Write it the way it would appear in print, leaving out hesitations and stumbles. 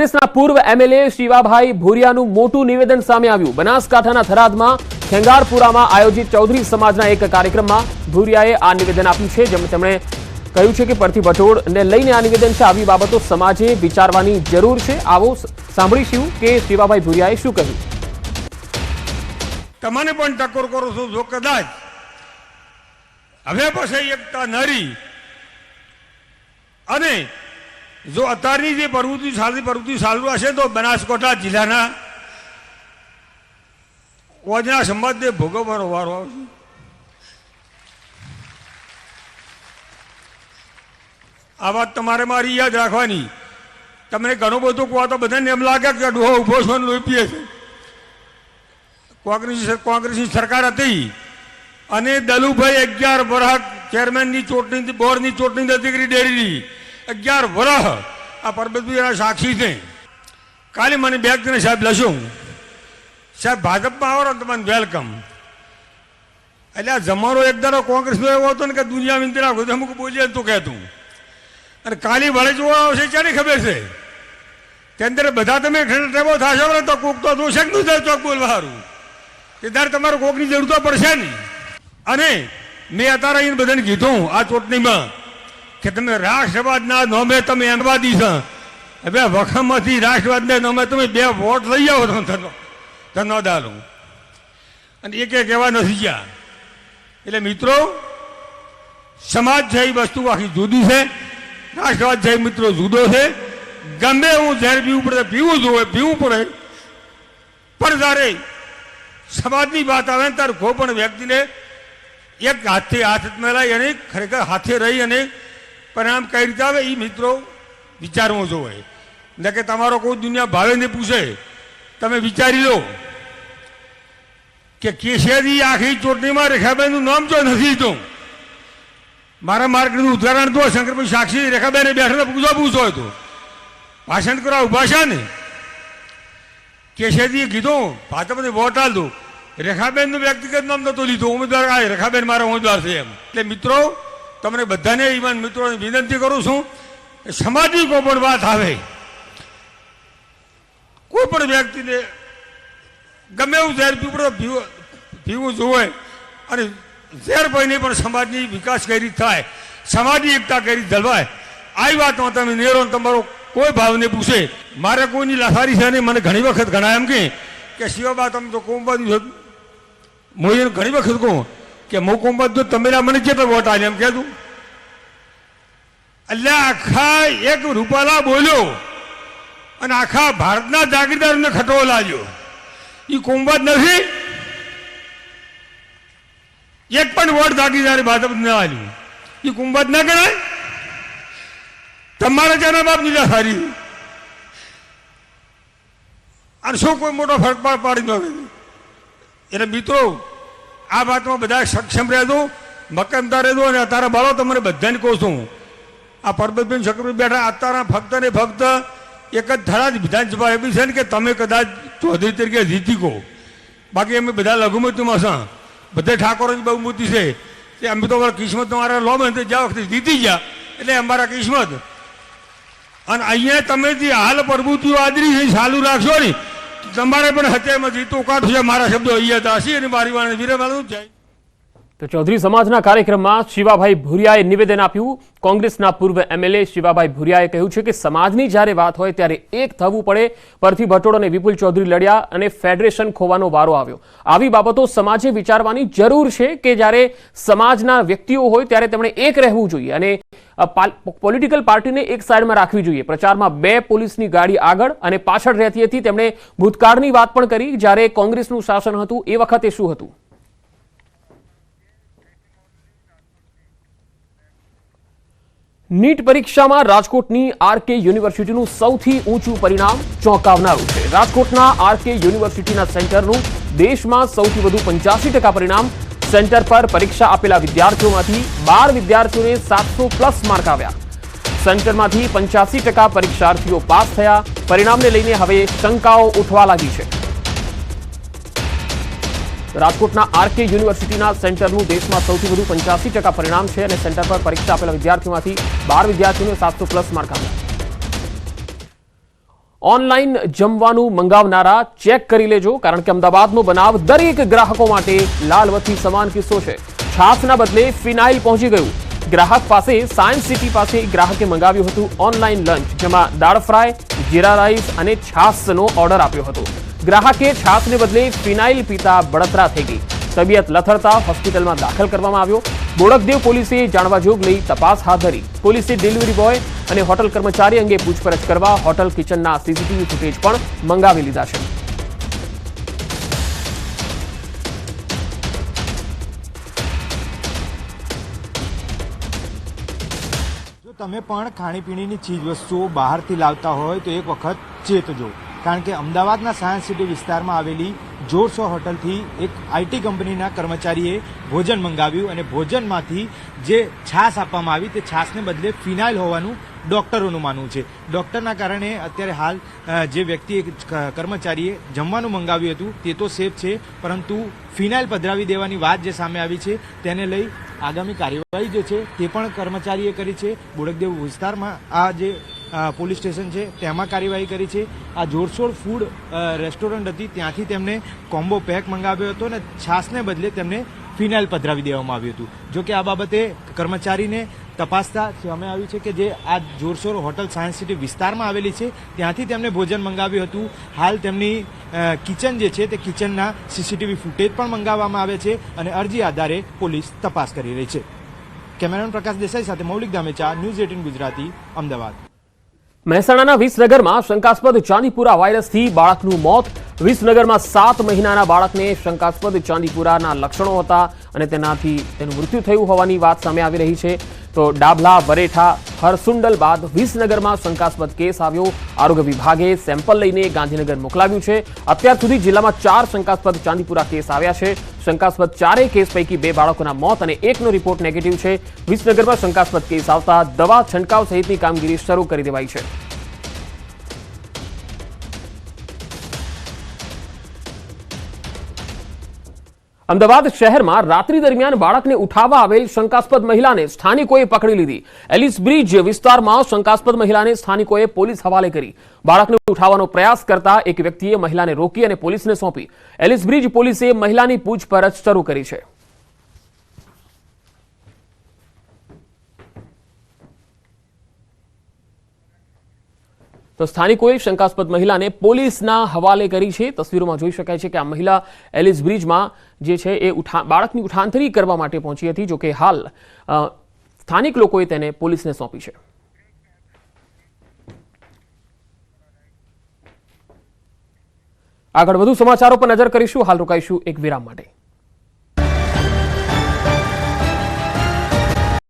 કોંગ્રેસના પૂર્વ એમએલએ શિવાભાઈ ભુરિયાનું મોટું નિવેદન સામે આવ્યું। બનાસકાંઠાના થરાદમાં ખેંગારપુરામાં આયોજિત ચૌધરી સમાજના એક કાર્યક્રમમાં ભુરિયાએ આ નિવેદન આપ્યું છે, જેમાં તેમણે કહ્યું છે કે પરથી ભટોળને લઈને આ નિવેદન છે। આવી બાબતો સમાજે વિચારવાની જરૂર છે। આવો સાંભળીશું કે શિવાભાઈ ભુરિયાએ શું કહ્યું। તમને પણ ટકોર કરું છું, જો કદાચ હવે પછી એકતા નરી અને જો અત્યારની જે પ્રવૃત્તિ ચાલુ હશે તો બનાસકાંઠા જિલ્લાના ઓજના સમાજને ભોગવવાનો વારો આવશે। આ વાત તમારે મારી યાદ રાખવાની। તમને ઘણું બધું કહો તો બધાને એમ લાગે કે ડોહો ઉભો છો ને લોહી પીએ છે। કોંગ્રેસની સરકાર હતી અને દલુભાઈ 11 વર્ષ ચેરમેનની ચૂંટણી, બોર્ડની ચૂંટણી નથી કરી ડેરીની। 11 વર્ષ આ પરબતભાઈ સાક્ષી છે। કાલે મને બે જણે સાહેબ લશું, સાહેબ ભાજપમાં આવો ને તમને વેલકમ। એટલે આ જમાનો એક દાડો કોંગ્રેસનો એવો હતો ને કે દુનિયા ઇન્દિરા ગોધા અમુક બોલીએ તો કહેતું, અને કાલી વળે જોવા આવશે ક્યાંની ખબર છે કે અંદર બધા તમે ટેબો થશો ને તો કોક તો દોષક નું જાય ચોક બોલવા સારું કે ત્યારે તમારે કોકની જરૂર તો પડશે ને। અને મેં અત્યારે અહીં બધાને કીધું આ ચૂંટણીમાં કે તમે રાષ્ટ્રવાદના નોમે તમે એમવાદી છો, હવે વખમથી રાષ્ટ્રવાદના નોમે તમે 2 વોટ લઈ આવો તો ન દાલું, અને એક કહેવા નથી ગયા। એટલે મિત્રો, સમાજ છે એ વસ્તુ આખી જુદી છે, રાષ્ટ્રવાદ છે મિત્રો જુદો છે। ગમે હું ઝેર પીવું પડે પીવું પડે, પણ જ્યારે સમાજની વાત આવે ને ત્યારે કોઈ પણ વ્યક્તિને એક હાથથી હાથ મેળાય અને ખરેખર હાથે રહી અને પરિણામ કઈ રીતે આવે એ મિત્રો વિચારવું જોઈએ। એટલે કે તમારો કોઈ દુનિયા ભાવે ને પૂછે, તમે વિચારી લો કે કેશિયાની આખી ચૂંટણીમાં રેખાબેનનું નામ જો નથી તો મારા માર્ગનું ઉદાહરણ તો શંકરભાઈ સાક્ષી રેખાબેને બેઠા પૂછો હતો ભાષણ કરવા ઉભા છે ને, કેશિયાજીએ કીધું ભાજપને વોટ આલ દો, રેખાબેનનું વ્યક્તિગત નામ નહોતું લીધું, ઉમેદવાર આ રેખાબેન મારા ઉમેદવાર છે એમ। એટલે મિત્રો, તમને બધાને ઈમાન મિત્રોને વિનંતી કરું છું કે સમાજની કોઈ પણ વાત આવે, કોઈ પણ વ્યક્તિને ગમે એવું ઝેર પીવું જોવે અને ઝેર પીને પણ સમાજની વિકાસ કઈ રીતે થાય, સમાજની એકતા કઈ રીતે જળવાય, આવી વાતમાં તમે નેરો તમારો કોઈ ભાવને પૂછે, મારે કોઈની લાસારી છે નહીં। મને ઘણી વખત ઘણા એમ કે શિવાબા તમે તો કોમબાદ, હું ઘણી વખત કહું કે હું કોમબાદ તો તમે મને કેટલો વોટ આલે એમ કહેતું। એટલે આખા એક રૂપાલા બોલ્યો અને આખા ભારતના જાગીરદારોને ખટો લાગ્યો, એ કોમબાદ નથી। એક પણ વોટ જાગીરદારે ભાજપ ના આવ્યું, એ કોમબાદ ના ગણાય। તમારા જેના બાપ નીચા સારી અને શું કોઈ મોટો ફરક પાડી ન આવે। એટલે મિત્રો, આ વાતમાં બધા સક્ષમ રહેજો, મક્કમતા રહેજો। અને અત્યારે બાળો તમને બધાને કહું છું, આ પરબતભાઈ શંકરભાઈ બેઠા અત્યારે ફક્ત ને ફક્ત એક જ થરાદ વિધાનસભા એવી છે ને કે તમે કદાચ ચૌધરી તરીકે જીતી કહો, બાકી અમે બધા લઘુમતીમાં છે, બધા ઠાકોરની બહુ મોટી છે, તે અમે તો કિસ્મત તમારા લો ને જ્યાં વખતે જીતી ગયા એટલે અમારા કિસ્મત। અને અહીંયા તમે જે હાલ પ્રવૃત્તિઓ આદરી છે ચાલુ રાખશો ને, તમારે પણ હત્યામાં જીતો કાઢશે। મારા શબ્દો અહીંયા હશે અને મારી વાણી વિરામ જાય। તો ચૌધરી સમાજના કાર્યક્રમમાં શિવાભાઈ ભુરિયાએ નિવેદન આપ્યું। કોંગ્રેસના પૂર્વ એમએલએ શિવાભાઈ ભુરિયાએ કહ્યું છે કે સમાજની જ્યારે વાત હોય ત્યારે એક થવું પડે। પરથી ભટોળ અને વિપુલ ચૌધરી લડ્યા અને ફેડરેશન ખોવાનો વારો આવ્યો। આવી બાબતો સમાજે વિચારવાની જરૂર છે કે જ્યારે સમાજના વ્યક્તિઓ હોય ત્યારે તેમણે એક રહેવું જોઈએ અને પોલિટિકલ પાર્ટીને એક સાઈડમાં રાખવી જોઈએ। પ્રચારમાં 2 પોલીસની ગાડી આગળ અને પાછળ રહેતી હતી। તેમણે ભૂતકાળની વાત પણ કરી, જ્યારે કોંગ્રેસનું શાસન હતું એ વખતે શું હતું। નીટ પરીક્ષામાં રાજકોટની આરકે યુનિવર્સિટીનું સૌથી ઊંચું પરિણામ ચોંકાવનારું છે। રાજકોટના આરકે યુનિવર્સિટીના સેન્ટરનું દેશમાં સૌથી વધુ 85% પરિણામ। સેન્ટર પર પરીક્ષા આપેલા વિદ્યાર્થીઓમાંથી 12 વિદ્યાર્થીઓને 700+ માર્ક આવ્યા। સેન્ટરમાંથી 85% પરીક્ષાર્થીઓ પાસ થયા। પરિણામને લઈને હવે શંકાઓ ઉઠવા લાગી છે। રાજકોટના આરકે યુનિવર્સિટીના સેન્ટરનું દેશમાં સૌથી વધુ 85% પરિણામ છે અને સેન્ટર પર પરીક્ષા આપેલા વિદ્યાર્થીઓમાંથી 12 વિદ્યાર્થીઓને 700+ માર્ક આવ્યા। ઓનલાઈન જમવાનું મંગાવનારા ચેક કરી લેજો, કારણ કે અમદાવાદનો બનાવ દરેક ગ્રાહકો માટે લાલબત્તી સમાન કિસ્સો છે. છાશના બદલે ફિનાઇલ પહોંચી ગયું. ગ્રાહક પાસે સાયન્સ સિટી પાસે ગ્રાહકે મંગાવ્યું હતું ઓનલાઈન લંચ, જેમાં દાળ ફ્રાય, જીરા રાઈસ અને છાશનો ઓર્ડર આપ્યો હતો. ગ્રાહકે છાશને બદલે ફિનાઇલ પીતા બળતરા થઈ ગઈ. તબિયત લથડતા હોસ્પિટલમાં દાખલ કરવામાં આવ્યો. બોડકદેવ પોલીસે જાણવા જોગ લઈ તપાસ હાથ ધરી. પોલીસે ડિલિવરી બોય અને હોટલ કર્મચારી અંગે પૂછપરછ કરવા હોટલ કિચનના સીસીટીવી ફૂટેજ પણ મંગાવી લીધા છે. જો તમે પણ ખાણીપીણીની ચીજવસ્તુઓ બહારથી લાવતા હોય તો એક વખત ચેતજો, કારણ કે અમદાવાદના સાયન્સ સિટી વિસ્તારમાં આવેલી જોરસો હોટલથી એક આઈટી કંપનીના કર્મચારીએ ભોજન મંગાવ્યું અને ભોજનમાંથી જે છાશ આપવામાં આવી તે છાશને બદલે ફિનાઇલ હોવાનું ડોક્ટરોનું માનવું છે. ડોક્ટરના કારણે અત્યારે હાલ જે વ્યક્તિએ કર્મચારીએ જમવાનું મંગાવ્યું હતું તે તો સેફ છે, પરંતુ ફિનાઇલ પધરાવી દેવાની વાત જે સામે આવી છે તેને લઈ આગામી કાર્યવાહી જે છે તે પણ કર્મચારીએ કરી છે. બોડકદેવ વિસ્તારમાં આ જે પોલીસ સ્ટેશન છે તેમાં કાર્યવાહી કરી છે. આ જોરશોર ફૂડ રેસ્ટોરન્ટ હતી, ત્યાંથી તેમને કોમ્બો પેક મંગાવ્યો હતો અને છાશને બદલે તેમને ફિનાઇલ પધરાવી દેવામાં આવ્યું હતું. જો કે આ બાબતે કર્મચારીને તપાસતા સામે આવ્યું છે કે જે આ જોરશોર હોટલ સાયન્સ સિટી વિસ્તારમાં આવેલી છે ત્યાંથી તેમને ભોજન મંગાવ્યું હતું. હાલ તેમની કિચન જે છે તે કિચનના સીસીટીવી ફૂટેજ પણ મંગાવવામાં આવે છે અને અરજી આધારે પોલીસ તપાસ કરી રહી છે. કેમેરામેન પ્રકાશ દેસાઈ સાથે મૌલિક ધામેચા, ન્યૂઝ 18 ગુજરાતી, અમદાવાદ. મહેસાણાના વિસનગરમાં શંકાસ્પદ ચાંદીપુરા વાયરસથી બાળકનું મોત. વિસનગરમાં 7 મહિનાના બાળકને શંકાસ્પદ ચાંદીપુરાના લક્ષણો હતા અને તેનાથી તેનું મૃત્યુ થયું હોવાની વાત સામે આવી રહી છે. તો ડાભલા, વરેઠા, હરસુંડલ બાદ વિસનગરમાં શંકાસ્પદ કેસ આવ્યો. આરોગ્ય વિભાગે સેમ્પલ લઈને ગાંધીનગર મોકલાવ્યું છે. અત્યાર સુધી જિલ્લામાં 4 શંકાસ્પદ ચાંદીપુરા કેસ આવ્યા છે. શંકાસ્પદ 4 કેસ પૈકી 2 બાળકોના મોત અને 1નો રિપોર્ટ નેગેટિવ છે. વિસનગરમાં શંકાસ્પદ કેસ આવતા દવા છંટકાવ સહિતની કામગીરી શરૂ કરી દેવાઈ છે. અમદાવાદ શહેરમાં રાત્રિ દરમિયાન બાળકને ઉઠાવવા આવેલ શંકાસ્પદ મહિલાને સ્થાનિકોએ પકડી લીધી. એલિસ બ્રિજ વિસ્તારમાં શંકાસ્પદ મહિલાને સ્થાનિકોએ પોલીસ હવાલે કરી. બાળકને ઉઠાવવાનો પ્રયાસ કરતા એક વ્યક્તિએ મહિલાને રોકી અને પોલીસને સોંપી. એલિસ બ્રિજ પોલીસે મહિલાની પૂછપરછ શરૂ કરી છે. તો સ્થાનિકોએ શંકાસ્પદ મહિલાને પોલીસના હવાલે કરી છે. તસવીરોમાં જોઈ શકાય છે કે આ મહિલા એલિસ બ્રિજમાં જે છે એ બાળકની ઉઠાંતરી કરવા માટે પહોંચી હતી. જો કે હાલ સ્થાનિક લોકોએ તેને પોલીસને સોંપી છે. આગળ વધુ સમાચારો પર નજર કરીશું. હાલ રોકાઈશું એક વિરામ માટે.